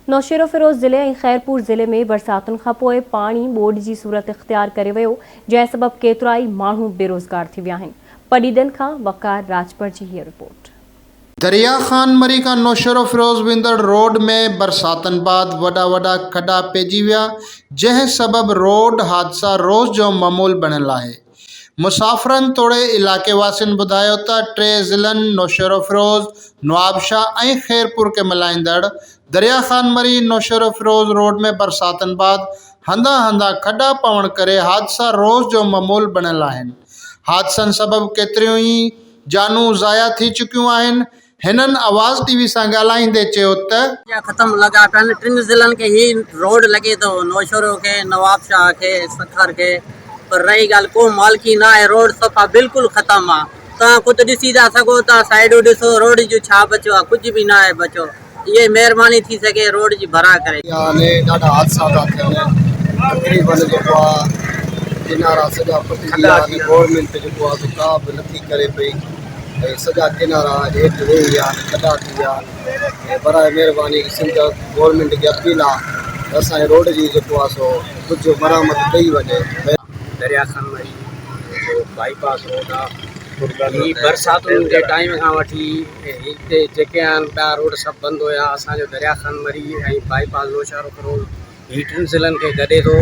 नौशेरो फिरोज़ ज़िले ऐं खैरपुर ज़िले में बरसातुनि खां पोइ पाणी ॿोॾ जी सूरत इख़्तियार करे वियो, जंहिं सबबि केतिराई माण्हू बेरोज़गार थी विया आहिनि। पडीदन खां वकार राजपर जी हीअ रिपोर्ट। दरिया खान मरी का नौशेरो फिरोज़ वेंदड़ रोड में बरसातन बाद वॾा खॾा पइजी विया, जंहिं सबबि रोड हादसा रोज़ जो मामूल बणियल आहे। मुसाफ़िरनि तोड़े इलाके वासियुनि ॿुधायो त 3 ज़िलनि नौशेरो फिरोज़, नवाबशाह ऐं खैरपुर के मिलाईंदड़ दरिया खान मरी नौशेरो फिरोज़ रोड में बरसातन बाद हंधा हंधा खॾा पवण करे हादसा रोज़ जो मामूल बणियल आहिनि। हादसनि सबबि केतिरियूं ई जानूं ज़ाया थी चुकियूं आहिनि। हिनन आवाज़ टीवी सां ॻाल्हाईंदे चयो त ख़त्म लॻा पिया आहिनि। 3 ज़िलनि खे ही रोड लॻे थो, नौशेरो खे, नवाबशाह खे, सखर खे। पर रही ॻाल्हि को मालकी न आहे, रोड सफ़ा बिल्कुलु ख़त्म आहे। तव्हां ख़ुदि ॾिसी था सघो था, साइडूं ॾिसो, रोड जो छा बचियो आहे, कुझु बि न आहे बचियो। इहे महिरबानी थी सघे रोड जी भरा करे। याने ॾाढा हादसा था थियनि। तक़रीबन जेको आहे किनारा सॼा फुटी विया आहिनि। गवर्नमेंट जेको आहे का बि नथी करे पई ऐं सॼा किनारा हेठि वेही विया आहिनि, खॾा थी विया आहिनि। ऐं बराए महिरबानी सिंध गवर्नमेंट खे अपील आहे त असांजे रोड जी जेको आहे सो कुझु मरामत कई वञे। दरिया खान मरी जो बाईपास रोड आहे, ही बरसातुनि जे टाइम खां वठी हिते जेके आहिनि ॿिया रोड सभु बंदि हुया। असांजो दरिया खान मरी ऐं बाईपास नौशेरो फिरोज़ ही 3 ज़िलनि खे गॾे थो।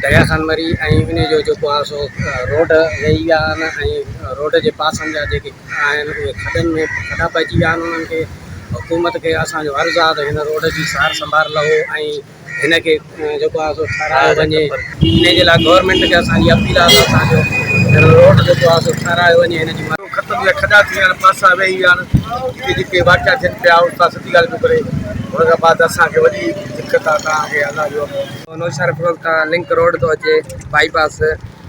दरिया खान मरी ऐं इन जो जेको आहे सो रोड रही विया आहिनि ऐं रोड जे पासनि जा जेके आहिनि उहे खॾनि में खॾा पइजी विया आहिनि। उन्हनि खे हुकूमत खे असांजो अर्ज़ु आहे त हिन रोड जी सार संभाल लहो ऐं हिन खे जेको आहे सो ठारायो वञे। इन जे लाइ गवर्नमेंट खे असांजी अपील आहे त असांजो रोड जेको आहे सो ठारायो वञे। हिन जी ख़त्म जा खॾा थी विया आहिनि, पासा वेही विया आहिनि। जेके वाक़िया थियनि पिया उतां सॼी ॻाल्हि पियो करे, हुन खां बाद असांखे वॾी दिक़त आहे। तव्हांखे अलाह जो नौशेरो फिरोज़ खां लिंक रोड थो अचे बाईपास,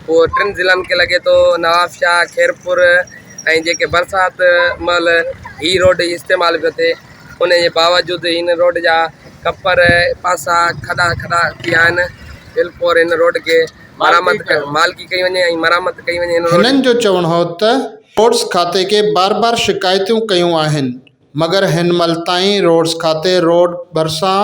उहो 3 ज़िलनि खे लॻे थो। नवाबशाह, खैरपुर ऐं जेके बरसाति महिल ही रोड इस्तेमालु पियो थिए, उन जे बावजूदि हिन रोड जा कपर पासा खॾा थी विया आहिनि। बिल्कुलु हिन रोड खे मरामत मालकी कई वञे ऐं मरामत कई वञे। हिननि जो चवणु हो त रोड्स खाते के बार शिकायतूं कयूं आहिनि, मगर हिन महिल ताईं रोड्स खाते रोड भरिसां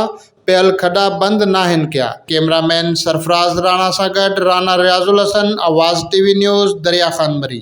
पियल खॾा बंदि नाहिनि कया। कैमरामैन सरफराज़ राणा सां गॾु राना रियाज़ुल हसन, आवाज़ टीवी न्यूज़, दरिया खान मरी।